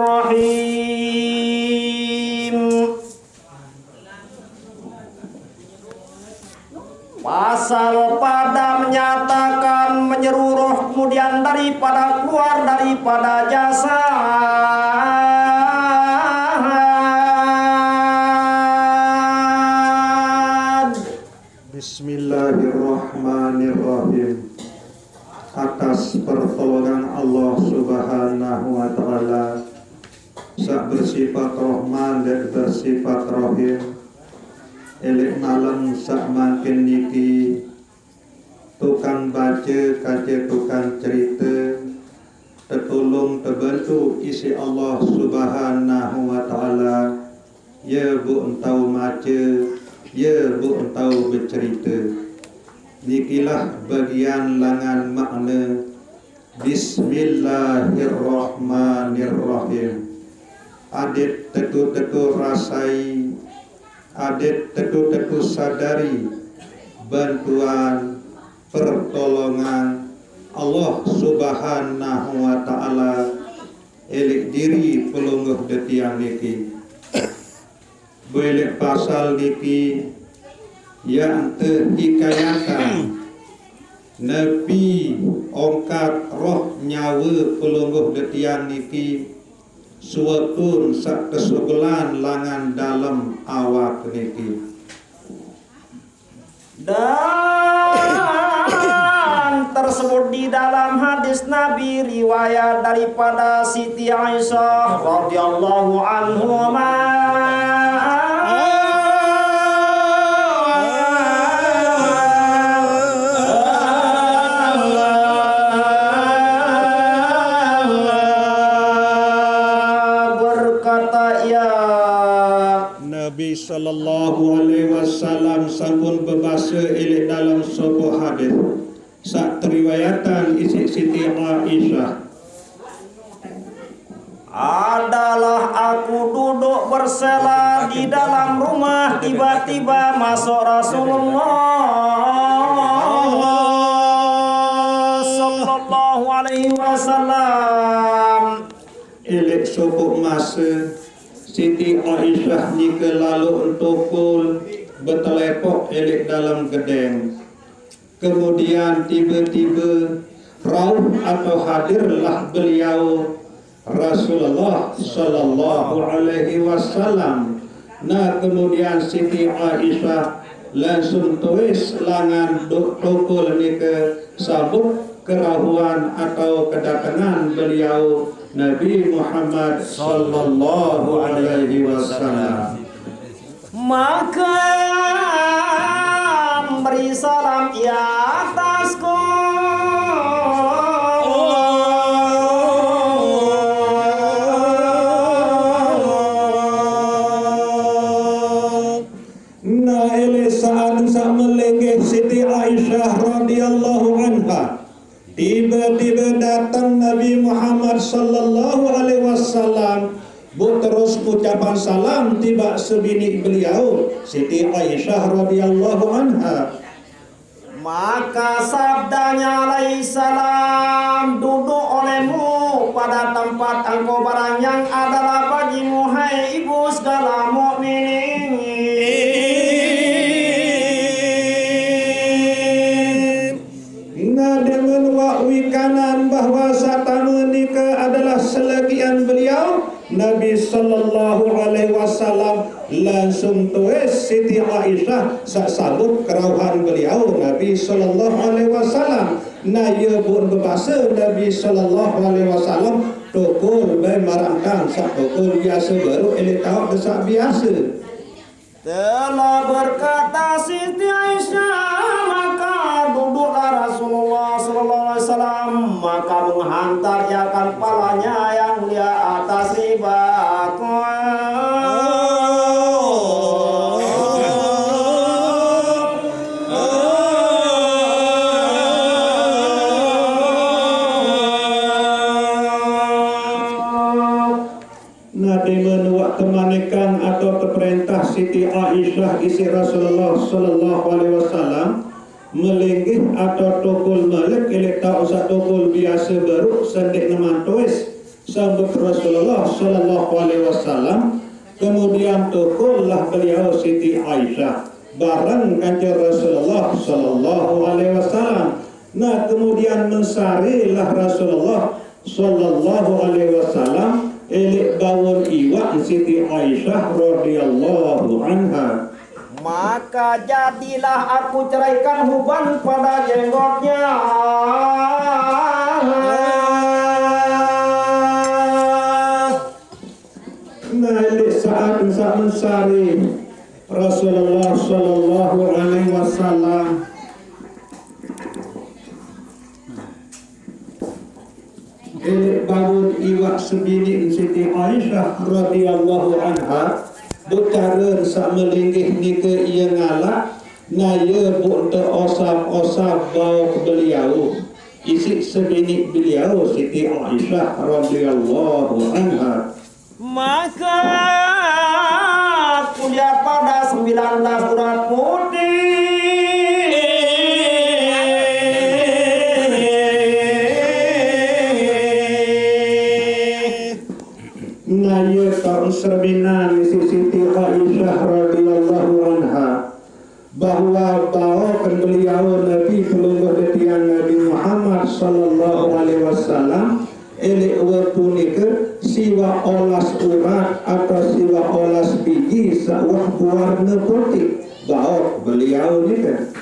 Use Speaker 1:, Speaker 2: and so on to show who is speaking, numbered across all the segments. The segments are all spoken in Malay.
Speaker 1: Rahim. Pasal pada menyatakan menyeru roh kemudian daripada keluar daripada jasad.
Speaker 2: Bismillahirrahmanirrahim. Atas pertolongan Allah Subhanahu wa Ta'ala, sak bersifat Rahman dan bersifat Rahim, elek malam sak makin niki tukang baca kaca tukang cerita tertolong terbantu isi Allah Subhanahu wa Ta'ala, ya bu entau maca, ya bu entau bercerita. Nikilah bagian langan makna Bismillahirrahmanirrahim. Adik tetu-tetu rasai, adik tetu-tetu sadari bantuan pertolongan Allah Subhanahu wa Ta'ala elik diri pelungguh detiang niki. Belik pasal niki yang terhikayatan Nabi ongkat roh nyawa pelungguh detiang niki suwetun sak kesugelan langan dalam awak niki.
Speaker 1: Dan tersebut di dalam hadis Nabi riwayat daripada Siti Aisyah radhiyallahu anha.
Speaker 2: Nabi sallallahu alaihi wasallam sampun berbahasa elok dalam sebuah hadis sak riwayatan isi Siti Aisyah,
Speaker 1: adalah aku duduk bersela di dalam rumah, tiba-tiba masuk Rasulullah sallallahu alaihi wasallam.
Speaker 2: elok sebuah masa Siti Aisyah jika lalu untukul bertelepok elok dalam gedeng. Kemudian tiba-tiba rauh atau hadirlah beliau Rasulullah sallallahu alaihi wasallam. Nah kemudian Siti Aisyah langsung tulis langan tukul nika sabut kerahuan atau kedatangan beliau Nabi Muhammad sallallahu alaihi wasallam.
Speaker 1: Maka beri salam ia atasku.
Speaker 2: Nah ele saat melengeh Siti Aisyah radhiyallahu anha, tiba-tiba datang Nabi Muhammad sallallahu alaihi wasallam, bu terus ucapan salam tiba sebini beliau Siti Aisyah radhiyallahu anha.
Speaker 1: Maka sabdanya alaihi salam, duduk olehmu pada tempat engkau barang yang adalah bagimu hai ibu segala mukminin.
Speaker 2: Nah dengan wa'wikanan bahwa sata menikah adalah selegian beliau, Nabi sallallahu alaihi wasallam langsung tulis Siti Aisyah sak sabut kerauhan beliau Nabi sallallahu alaihi wasallam. Nah ia pun berbahasa Nabi sallallahu alaihi wasallam tukul bae marangkan sak tukul biasa baru elok tahu desak biasa.
Speaker 1: Telah berkata Siti Aisyah, maka duduklah Rasulullah sallallahu alaihi wasallam, maka menghantar akan kepalanya yang mulia atas ribaku.
Speaker 2: Nabi menuak kemanikan atau keperintah Siti Aisyah isi Rasulullah sallallahu alaihi wasallam melinggih atau tukul malik elek tak usah tukul biasa baru sendik neman tuis sahabat Rasulullah sallallahu alaihi wasallam. Kemudian tukullah beliau Siti Aisyah bareng kanjeng Rasulullah sallallahu alaihi wasallam. Nah, kemudian mensarilah Rasulullah sallallahu alaihi wasallam elek bawon iwak Siti Aisyah radhiyallahu anha.
Speaker 1: Maka jadilah aku ceraikan huban pada jenggotnya.
Speaker 2: Nah, saat mensari Rasulullah sallallahu alaihi wasallam bangun iwak sebini Siti Aisyah radhiyallahu anha bercara sak melinggih nika ia ngalak naya bu osap-osap bau beliau isi sebini beliau Siti Aisyah radhiyallahu anha.
Speaker 1: Maka kuliah pada 19 urat putih.
Speaker 2: Naya tahun serbinan Siti Aisyah radhiyallahu anha bahwa bawakan beliau Nabi pelungguh detian Nabi Muhammad sallallahu alaihi wasallam elek waktu nika siwa olas urat atau siwa olas biji sawah warna putih bawa beliau nika.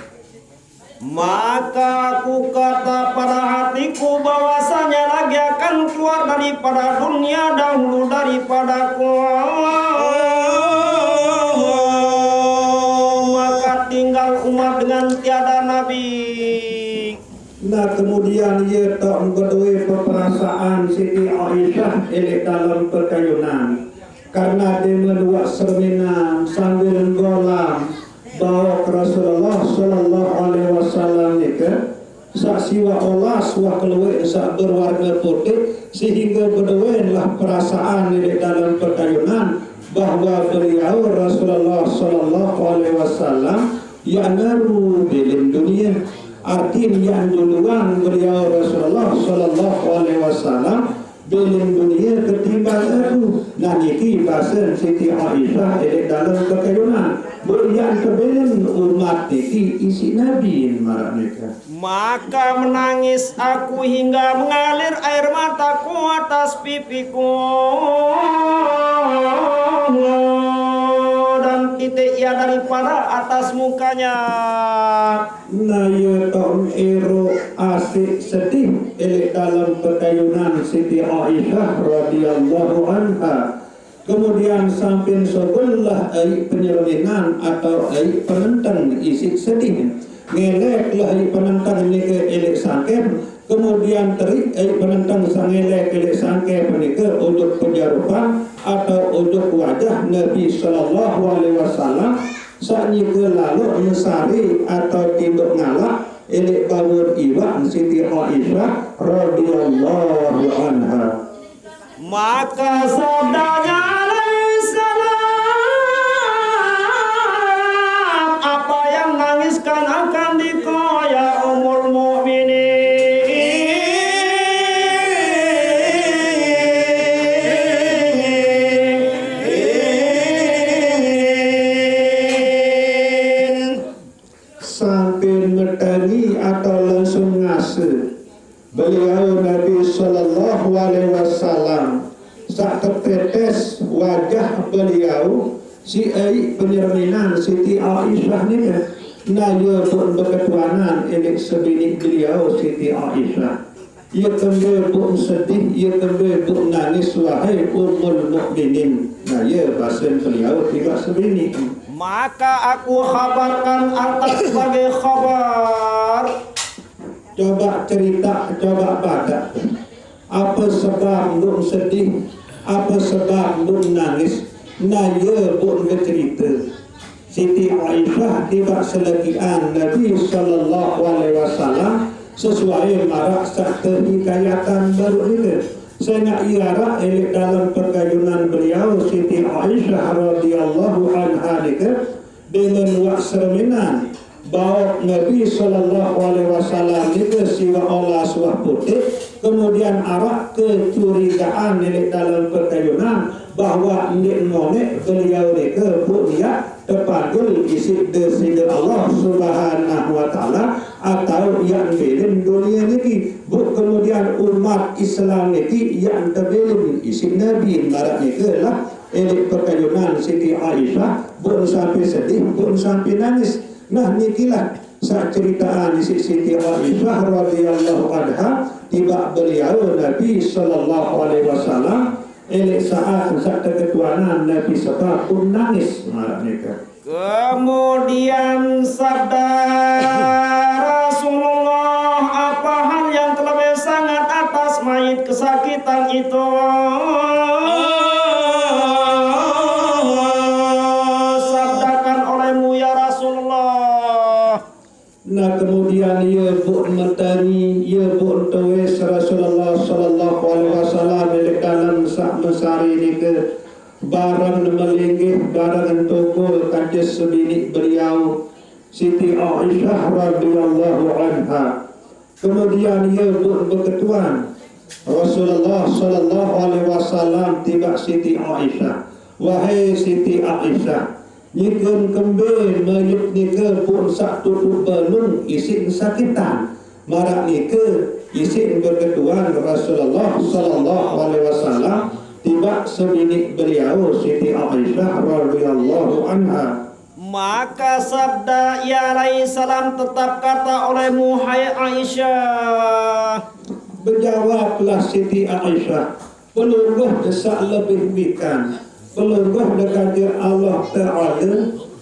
Speaker 1: Maka aku kata pada hatiku bahwasanya lagi akan keluar daripada dunia dahulu daripadaku. Maka tinggal umat dengan tiada nabi.
Speaker 2: Nah, kemudian ia tak berdua perasaan Siti Aisyah elek dalam perkayunan karena dia menduak serminan sambil golam bawa Rasulullah sallallahu alaihi wasallam nika sak siwa olas wah keluar sak berwarna putih sehingga berdualah perasaan elek dalam perkayunan bahwa beliau Rasulullah sallallahu alaihi wasallam yang naru dalam dunia. Artinya yang duluan beliau Rasulullah sallallahu alaihi wasallam dalam dunia ketimbang aku. Nah, niki bahasa Siti Aisyah elek dalam kekayunan berian kebelen umat niki isi Nabi marah mereka.
Speaker 1: Maka menangis aku hingga mengalir air mataku atas pipiku dan titik ia daripada atas mukanya.
Speaker 2: Naya tahun ero asik sedih elek dalam perkayunan Siti Aisyah radhiyallahu anha. Kemudian samping sebelah air penyerminan atau air penentang isi sedih ngeleklah air penentang ini ke elek sangkep. Kemudian terik air penentang sangelek elek sangkep ini ke untuk penjarupan atau untuk wajah Nabi sallallahu alaihi wasallam. Saatnya ke lalu mensari atau tinduk ngalak elek bangun iwak Siti Aisyah radhiyallahu anha.
Speaker 1: Maka sabdanya alaihissalam, apa yang nangiskan akan dikoyak umur mukminin.
Speaker 2: Sampai metani atau langsung ngasih beliau Nabi sallallahu alaihi wasallam sak tertetes wajah beliau si ai penyerminan Siti Aisyah ni naya pun berketuanan elek sebini beliau Siti Aisyah. Ia kembali pun sedih, ia kembali pun nangis wahai ummul mukminin. Naya bahasa beliau tidak sebini.
Speaker 1: Maka aku khabarkan atas sebagai khabar.
Speaker 2: Coba cerita, coba baca. Apa sebab lu sedih? Apa sebab lu nangis? Naya pun bercerita. Siti Aisyah tidak selegian Nabi sallallahu alaihi wasallam sesuai marak sakta hikayatan baru ini. Saya nak iara elek dalam perkayunan beliau Siti Aisyah radhiyallahu anha dengan wak serminan bawa Nabi sallallahu alaihi wasallam itu siwa Allah suah putih kemudian arah kecurigaan di dalam perkayunan bahwa nek beliau ke punya terpanggil isi desir Allah Subhanahu wa taala atau yang belum dunia ini bu kemudian umat Islam ini yang terbelum isi Nabi baratnya ke lah elik perkayunan Siti Aisyah pun sampai sedih pun sampai nangis. Nah nikilah saat ceritaan Siti Aisyah radhiyallahu anha tiba beliau Nabi sallallahu alaihi wasallam elik saat ketuanan Nabi sebab pun nangis maraknya.
Speaker 1: Kemudian sabda Rasulullah, apa hal yang terlebih sangat atas mayit kesakitan itu? Sabdakan olehmu ya Rasulullah.
Speaker 2: Nah kemudian ia pun bertanya, ia pun tulis Rasulullah sallallahu alaihi wasallam dalam sak mesari ini ke barang melinggih barang toko kajes sebini beliau Siti Aisyah radhiyallahu anha. Kemudian ia pun berketuan Rasulullah sallallahu alaihi wasallam tiba Siti Aisyah, wahai Siti Aisyah, nyikeun kembe mayit nike pun sak tutup belum isin sakitan marak nike isin berketuan Rasulullah sallallahu alaihi wasallam tiba sebini beliau Siti Aisyah radhiyallahu anha.
Speaker 1: Maka sabda ya alaihi salam tetap kata olehmu hai Aisyah.
Speaker 2: Berjawablah Siti Aisyah, pelungguh desak lebih wikan, pelungguh dekat Allah Ta'ala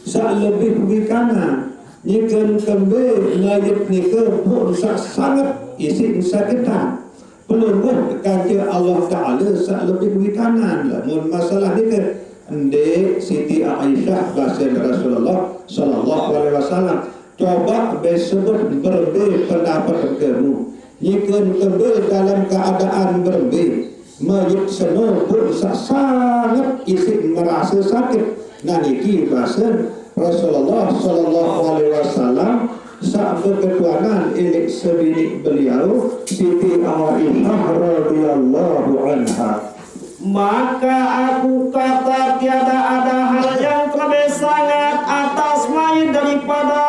Speaker 2: sak lebih wikanan. Nyikeun kembe mayit nike pun sangat isin sakitan. Pelungguh dekat Allah Ta'ala sak lebih wikanan. Lamun masalah nike ende Siti Aisyah bahasa Rasulullah sallallahu alaihi wasallam coba besebut berbe pendapat kamu. Nyikeun kembe dalam keadaan berbe mayit seno pun sangat isi merasa sakit. Nah niki bahasa Rasulullah sallallahu alaihi wasallam saat berketuanan ini sebini beliau Siti Aisyah radhiyallahu anha.
Speaker 1: Maka aku kata tiada ada hal yang lebih sangat atas mayit daripada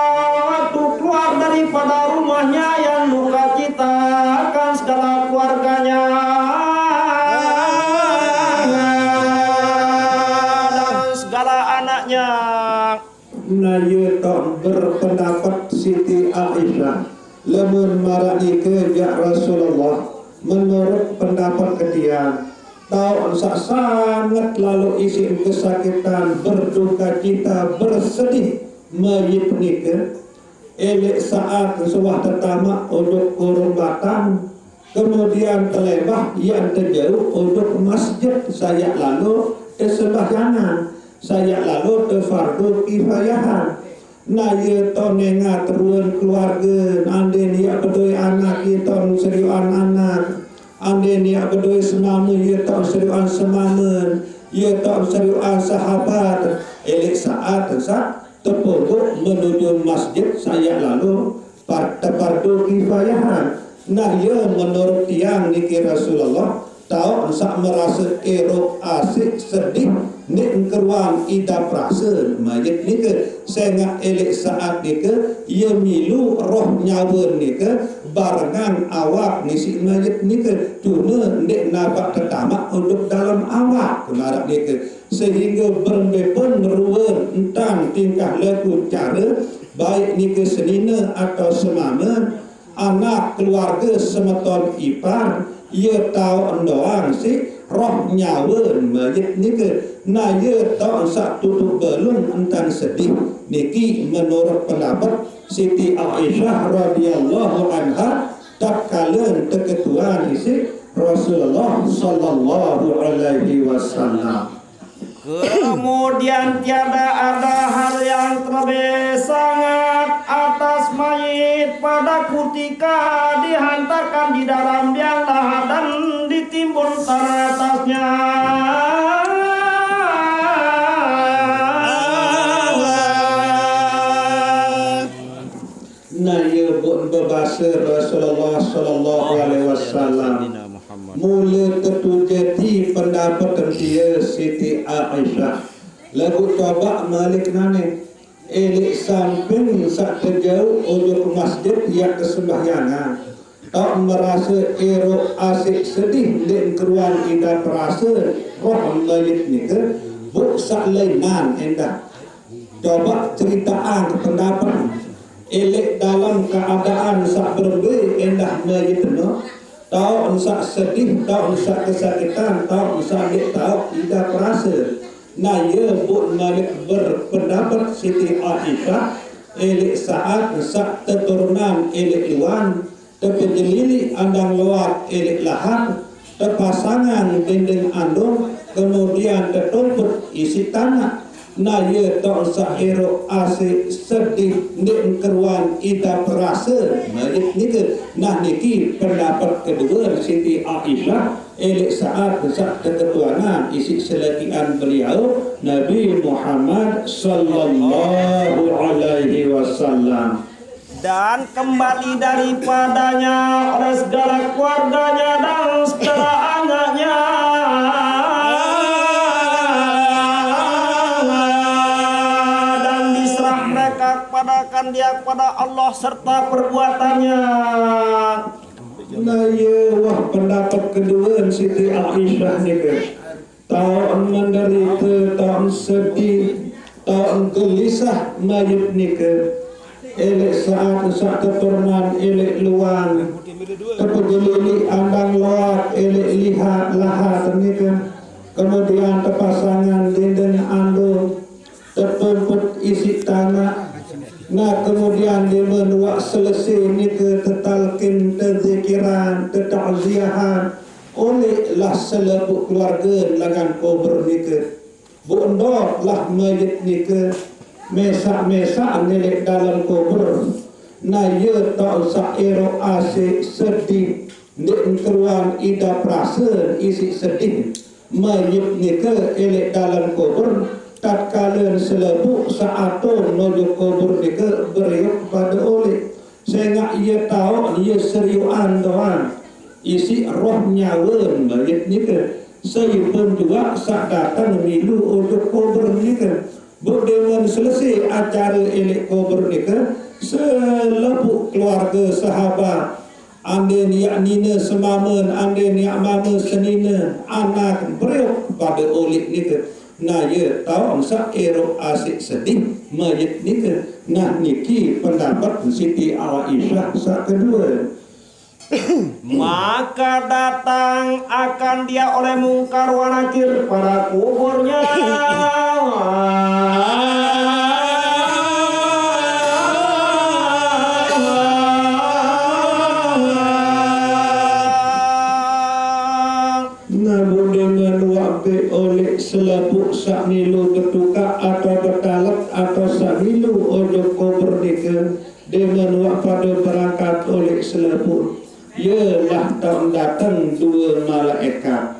Speaker 1: waktu keluar daripada rumahnya yang luka cita akan segala keluarganya dan segala anaknya.
Speaker 2: Nah ia tak berpendapat Siti Aisyah lemun marani ke ya Rasulullah menurut pendapat ketian tahu sangat lalu isi kesakitan berduka cita bersedih mayit nikah elek saat sebuah tertamak untuk kurubatan kemudian terlebah yang terjauh untuk masjid saya lalu kesembahyangan saya lalu ke fardu kifayahan. Nah ia tahun ngaturun keluarga ande dia bedoi anak kita seriuan anak ande dia bedoi semamu ia tahun seriuan semamen ia tahun seriuan sahabat elek saat terpuruk menuju masjid saya lalu fardu kifayahan. Nah ia menurut tiang niki Rasulullah tahu sak merasa erok asik sedih nek keruang ida prase mayit nika sehingga elek saat nika ia milu roh nyawa nika barengan awak nisi mayit nika cuma nek nabak tertamak untuk dalam awak kemarak nika sehingga bermepun meruan entang tingkah laku cara baik nika senina atau semamen anak keluarga semeton ipar ia tahu doang si roh nyawa mayit nika. Nah ia tahu sak tutup belum entang sedih niki menurut pendapat Siti Aisyah radhiyallahu anha tak kalian terketuan isi Rasulullah sallallahu alaihi wasallam.
Speaker 1: Kemudian tiada ada hal yang terlebih sangat atas mayit pada ketika dihantarkan di dalam biang lahat dan ditimbun teratasnya. Nah, ia pun berbahasa Rasulullah sallallahu alaihi wasallam
Speaker 2: wasallam. Mula tertujati pendapat dia Siti Aisyah. Lagu tabak Malik nane elik samping sak terjauh ojo ke masjid yang kesembahyangan. Tak merasa ero asik sedih dan keruan indah perasa roh Malik ni ke buk sak lainan endah. Coba ceritaan pendapat elek dalam keadaan sak berbe endah Malik no. Tahu sak sedih, tahu sak kesakitan, tahu sak dik tahu indah perasa. Nah, ya Buk Malik berpendapat Siti Aisyah elek saat sak keturunan elek iwan terpenjelili andang luar elek lahat terpasangan dinding andung kemudian tertumput isi tanah. Nah, ya tak sak ero asik sedih nik keruan ida perasa Malik ni. Nah, niki pendapat kedua Siti Aisyah elek saat sak ketuanan isi selakian beliau Nabi Muhammad sallallahu alaihi wasallam.
Speaker 1: Dan kembali daripadanya oleh segala keluarganya dan segala anaknya dan diserah mereka kepadakan dia kepada Allah serta perbuatannya.
Speaker 2: Nah, ya wah pendapat kedua Siti Aisyah ni ke tahun menderita, tahun sedih, tahun gelisah mayit ni ke elek saat keturunan elek luang terpenjelili andang luar elek lihat lahat ni ke kemudian terpasangan dinding andung tertumput isi tanah. Nah, kemudian dia menuak selesai ni ke tertalkin, terzikiran, tertakziahan olehlah selebut keluarga langan kubur ni ke bundok lah mayit ni ke mesak-mesak nelik dalam kubur. Nah, ya tak usah ero asik sedih nek keruan ida perasa isi sedih mayit ni ke elek dalam kubur. Tatkala selebuk saaton menuju kubur ni ke beriuk pada oleh sehingga ia tahu ia seriuan doan isi roh nyawa mayit ni ke saya pun juga sak datang milu untuk kubur ni ke bukan selesai acara elek kubur ni ke selebuk keluarga sahabat ande niak nina semamen ande niak mama senina anak beriuk pada oleh ni ke. Nah, ya tahu sak ero asik sedih mayit ni ke. Nah, niki pendapat Siti Aisyah sak kedua.
Speaker 1: Maka datang akan dia oleh mungkar wa nakir pada kuburnya.
Speaker 2: Namun dengan waktu oleh selapuk sak milu bertukar atau bertalak atau sak milu ojo kubur nika dengan waktu pada berangkat oleh selapuk. Ialah tahun datang dua malaikat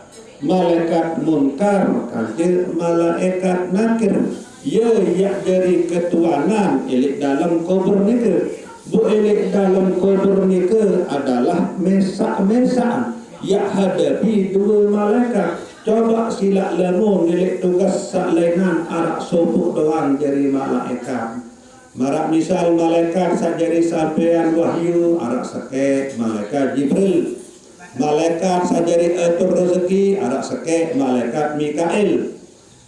Speaker 2: munkar kata malaikat nakir. Ya yak dari ketuanan elek dalam kubur nika. Bu elek dalam kubur nika adalah mesak-mesak ya hadapi dua malaikat. Coba silak lemu milik tugas saklainan arak sopuk doang dari malaikat. Marak misal malaikat sajari sampean wahyu arak sekek malaikat Jibril. Malaikat sajari atur rezeki arak sekek malaikat Mikail.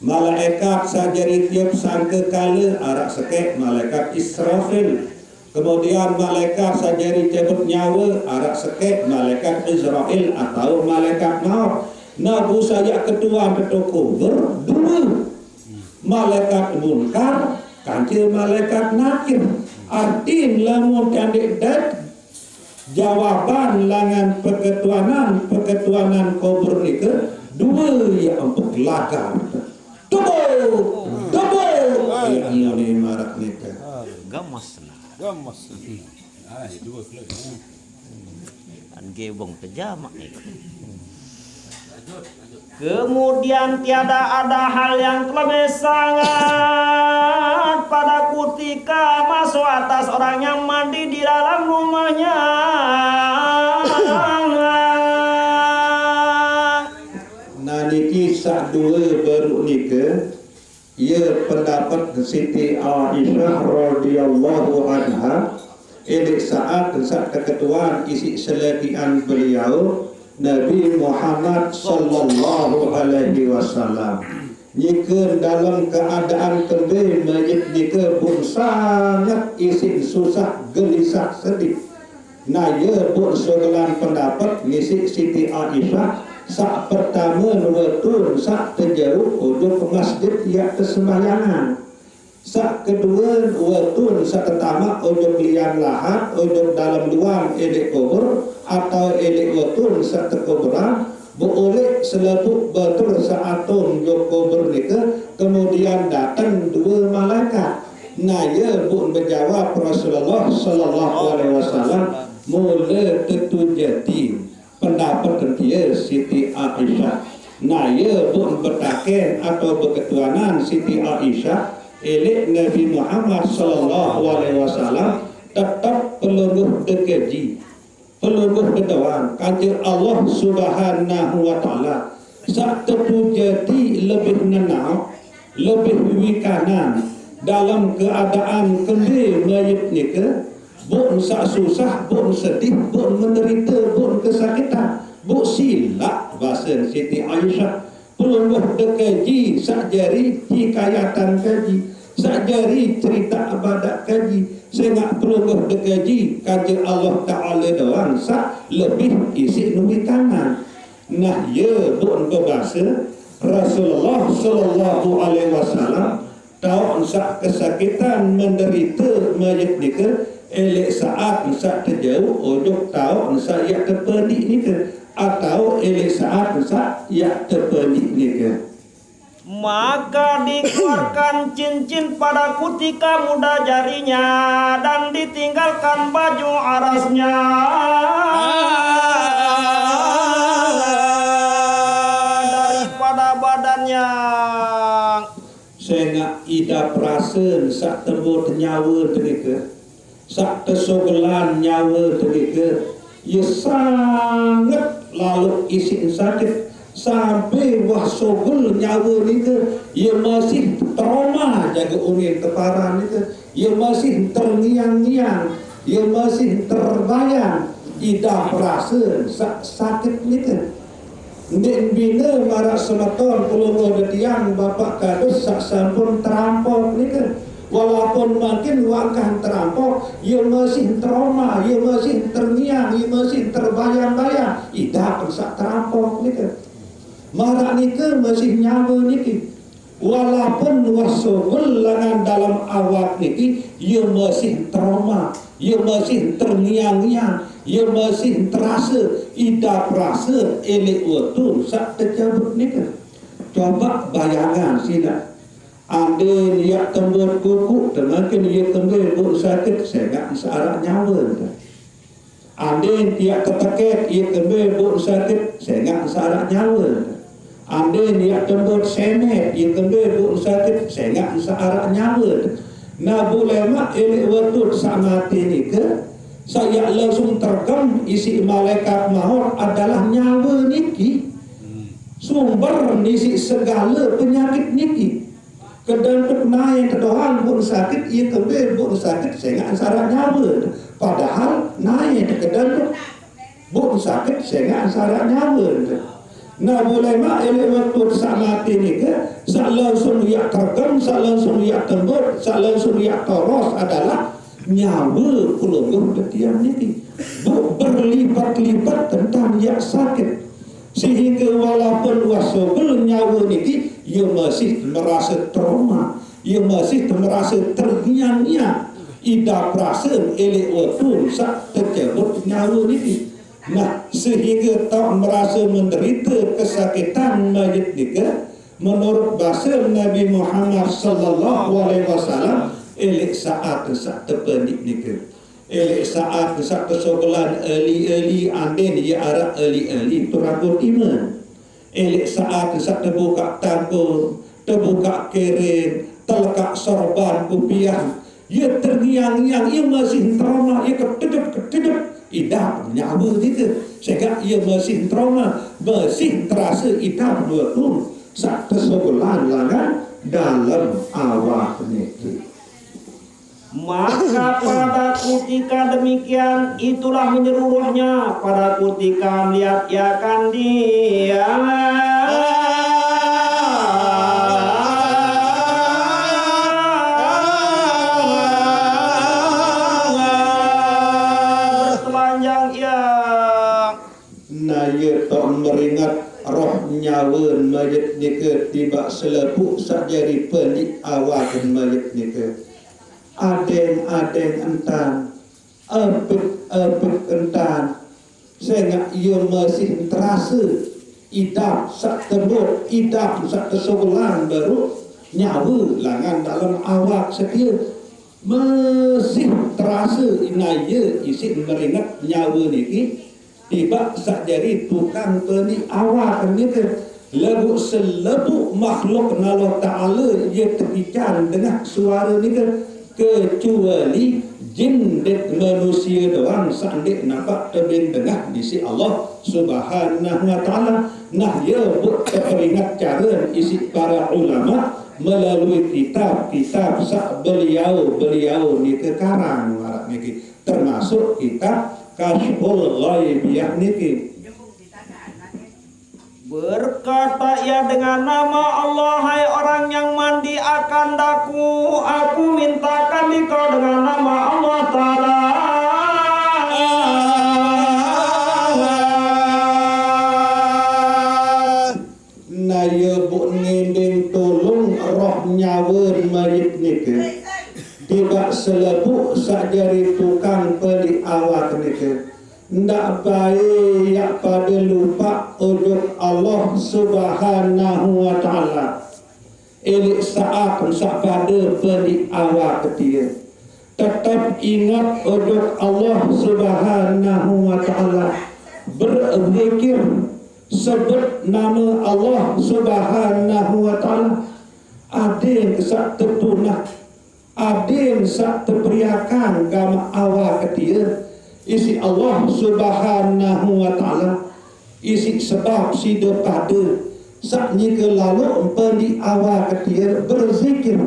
Speaker 2: Malaikat sajari tiup sangka kala arak sekek malaikat Israfil. Kemudian malaikat sajari cabut nyawa arak sekek malaikat Israel atau malaikat maut. Nabu saja ketua kubur dua malaikat munkar kancil malaikat nakir. Artin lamun kandik dat jawaban langan peketuanan kubur nika dua yang empuk lagar. Tubuh yang ini marak nika.
Speaker 3: Gamas. Dua keluar. Gebong kejamak ni.
Speaker 1: Kemudian tiada ada hal yang lebih sangat pada ketika masuk atas orang yang mandi di dalam rumahnya.
Speaker 2: sak dua baru nikah, ia pendapat Siti Aisyah radhiyallahu anha saat keketuaan isi selagian beliau Nabi Muhammad sallallahu alaihi wasallam. Jika dalam keadaan kembali mayit jika pun sangat isi susah gelisah sedih. Nah ia pun segelan pendapat ngisi Siti Aisyah sak pertama nuwetun sak terjauh ujung masjid ya kesembayangan. Sak kedua wetun sak pertama ujung lian lahat ujung dalam luang edek kubur atau edek wetun sak terkuburan boleh selepuk betul saatum jok kubur nika kemudian datang dua malaikat. Nah ia pun menjawab Rasulullah sallallahu alaihi wasallam mula tentu jati pendapat dia Siti Aisyah. Nah ia pun bertaken atau berketuanan Siti Aisyah elek Nabi Muhammad sallallahu alaihi wasallam tetap peluruh dekaji peluruh kedoan kanjeng Allah subhanahu wa ta'ala sak tentu jadi lebih nenau lebih wikanan dalam keadaan kembali mayit nikah buk sak susah, buk sedih, buk menderita, buk kesakitan, buk silap bahasa Siti Aisyah. Peluruh dekaji sak jari hikayatan kaji, sak jari cerita abadat kaji. Sehingga peluruh dekaji kaji Allah Ta'ala doang sak lebih isi numi kanan. Nah ya buk berbahasa Rasulullah sallallahu alaihi wasallam tahu sak kesakitan menderita mayit nikah elek saat sak terjauh ujung tahu sak yak terpedik nikah atau elek saat sak yak terpedik nikah.
Speaker 1: Maka dikeluarkan cincin pada kutika muda jarinya dan ditinggalkan baju arasnya daripada badannya.
Speaker 2: Sehingga ida perasan sak tembut nyawa mereka sak kesogelan nyawa mereka ia sangat lalu isi sakit sampai wah sogel nyawa mereka ia masih trauma jaga ungin keparan mereka ia masih terngiang-ngiang ia masih terbayang ida perasan sak sakit mereka. Nek bina marak semeton puluh tiang bapak kadus sak sampun terampok nika. Walaupun makin wakah terampok, ia masih trauma, ia masih terngiang, ia masih terbayang-bayang. Ida sak terampok nika. Marak nika masih nyawa niki. Walaupun wasogul langan dalam awak niki, ia masih trauma, ia masih terngiang-ngiang, ia masih terasa, ida perasa elek waktu sak tercabut nikah. Coba bayangan sila. Anda niat tembur kuku, termakin ia tembur buk sakit, saya tak searak nyawa. Anda niat terteket, ia tembur buk sakit, saya tak searak nyawa. Anda niat tembur semet, ia tembur buk sakit, saya tak searak nyawa. Nah boleh mak elek waktu sak mati nikah. Saya langsung terkam isi malaikat maut adalah nyawa niki sumber isi segala penyakit niki kedangdut naik kedohan pun sakit ia kembali pun sakit sehingga ansara nyawa padahal naik kedangdut pun sakit sehingga ansara nyawa. Nah boleh mak elek waktu sak mati nikah sak langsung ia terkam sak langsung ia tembur sak langsung ia toros adalah nyawa peluruh ketiam niki berlipat-lipat tentang yang sakit sehingga walaupun wasogel nyawa niki ia masih merasa trauma ia masih merasa terngiang-ngiang ida perasa elek waktu sak tercabut nyawa niki. Nah sehingga tak merasa menderita kesakitan mayit nikah menurut bahasa Nabi Muhammad sallallahu alaihi wasallam elek saat sak terpedik nikah elek saat sak kesogelan early anden ia arak early turagut iman elek saat sak terbuka tangkul terbuka keren telekak sorban kupiah ia terngiang-ngiang ia masih trauma ia ketedep idah nyawa nikah sehingga ia masih trauma masih terasa idah dua sak kesobelan langan dalam awak niki.
Speaker 1: Maka pada ketika demikian itulah menyeluruhnya pada ketika lihat ya kan dia bertelanjang ya
Speaker 2: Naya tak meringat roh nyawa mayat nika tiba selepuk sajari pelik awak mayat nika. Adeng entan, apik entan, sehingga ia masih terasa idap sak tebuk, idap sak kesobelan baru nyawa langan dalam awak setia masih terasa inaya isi meringat nyawa niki tiba sak jari tukang penik awak niki lagu selebuk makhluk Allah Ta'ala ia terbicara dengan suara niki kecuali jin dan manusia doang sandik nampak terbing tengah di si Allah Subhanahu wa taala. Nah ya buat teringat cara isi para ulama melalui kitab-kitab sak beliau ni kekarang marak niki termasuk kitab Kasyful Ghaibiyah niki.
Speaker 1: Berkata ia dengan nama Allah, hai orang yang mandi akan daku, aku mintakan dikau dengan nama Allah Ta'ala.
Speaker 2: Naya buk ngending tolong roh nyawa mayit nika tiba selebuk sajari tukang pelik awak nika. Ndak baik ya pada lupa ujung Allah Subhanahu wa taala. Elik saat pada pelik awak dia. Tetap ingat ujung Allah Subhanahu wa taala. Berzikir sebut nama Allah Subhanahu wa taala. Ada yang kesak terpunah, ada yang sak terperiakan gama awak dia. Isi Allah Subhanahu wa taala isi sebab sido pada saknya ke lalu pendi awal ketia berzikir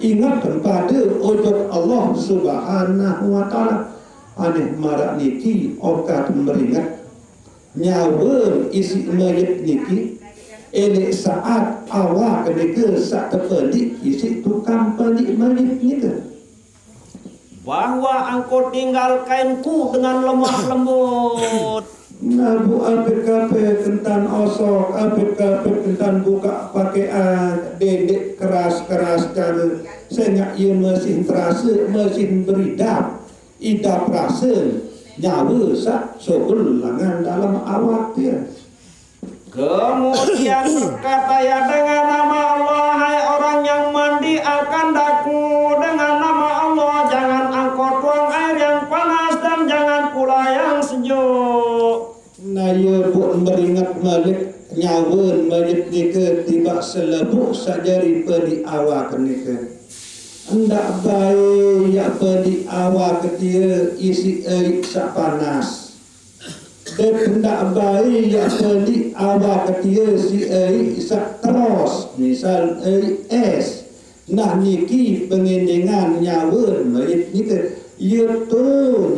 Speaker 2: ingat kepada ujung Allah Subhanahu wa taala. Aneh marak niki okat meringat nyawa isi mayat niki elek saat awal ketika sak terpedik isi tukang pedik mayat niki
Speaker 1: bahwa engkau tinggal kainku dengan lemah lembut.
Speaker 2: Nabu APKP kentan osok, APKP kentan buka pakaian, dedek keras-keras cara sehingga ia masih terasa, masih beridap, idap rasa nyawa sak sobel langan dalam awak dia.
Speaker 1: Kemudian berkata ya dengan nama Allah, hai orang yang mandi akan daku dengan nama Allah, jangan engkau tuang air yang panas dan jangan pula yang sejuk.
Speaker 2: Naya pun meringat malik nyawa mayat nika tiba selebuk sajari pedi awak nika. Hendak baik ya pedi awak dia isi air sak panas. Dan hendak baik ya pedi awak dia si air sak terus misal air es. Nah niki pengendingan nyawa mayat nika. Ia tu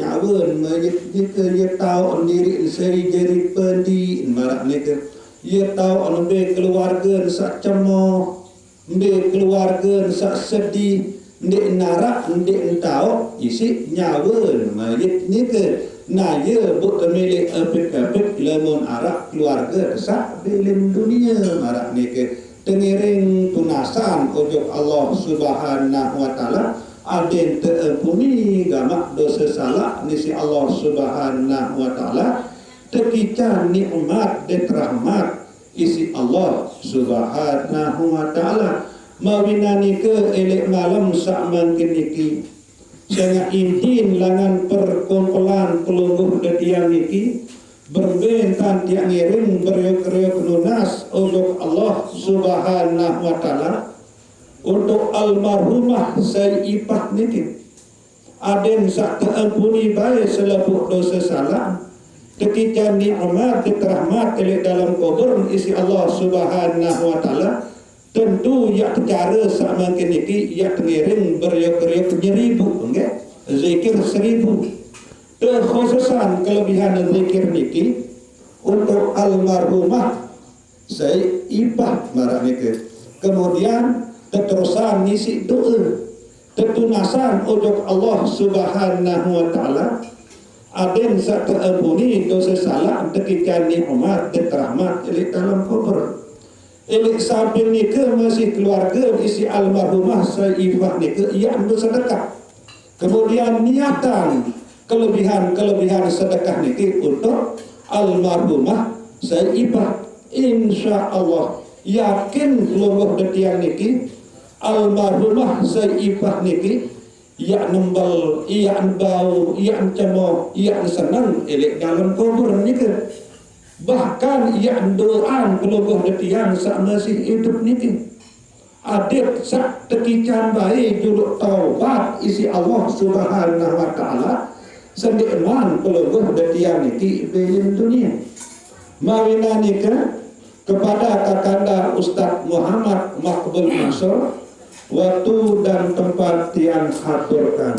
Speaker 2: nyawa mayat nika ia tahu diri seri jari pedi marak nika. Ia tahu ambil keluarga sak cemoh, ambil keluarga sak sedih, ambil narak, ambil tahu isi nyawa mayat nika. Nah ia buat milik apik-apik lemon arak keluarga sak bilim dunia marak nika. Tengiring tunasan ujung Allah Subhanahu wa taala aden terampuni gamak dosa salah nisi Allah Subhanahu wa taala tekican nikmat dan rahmat isi Allah Subhanahu wa taala mawinani ke elek malam sak mangkin iki sehingga intin langan perkumpulan pelungguh detiang iki berbentan tiang ngiring beriuk-riuk lunas untuk Allah Subhanahu wa taala untuk almarhumah saya ipah niki aden sak terampuni baik selebuk dosa salah ketika nikmat rahmat dalam kubur isi Allah Subhanahu wa taala, tentu ya cara sama keniki ya tengiring beriuk-riuk nyeribu enggak zikir 1000. Khususan kelebihan zikir niki untuk almarhumah saya ibah marah niki. Kemudian keterusan ngisi doa tetunasan untuk Allah Subhanahu wa taala. Aden sak terampuni dosa salah ketika nikmat dan rahmat dalam kubur. Elik samping ni ke masih keluarga isi almarhumah saifah ni ke yang bersedekah. Kemudian niatan kelebihan sedekah ni ke untuk almarhumah saifah. Insya Allah yakin luluh detian ni ke almarhumah saifah ni ke ia nembal, ia bau, ia cemo, ia senang elik dalam kubur ni ke. Bahkan ia doaan kelubuh detian sak masih hidup ni ke. Adik sak tekican baik juluk taubat isi Allah Subhanahu wa taala sendiman kelubuh detian ni ke belum dunia. Mawina ni ke kepada kakanda Ustaz Muhammad Makbul Mansur waktu dan tempat yang haturkan.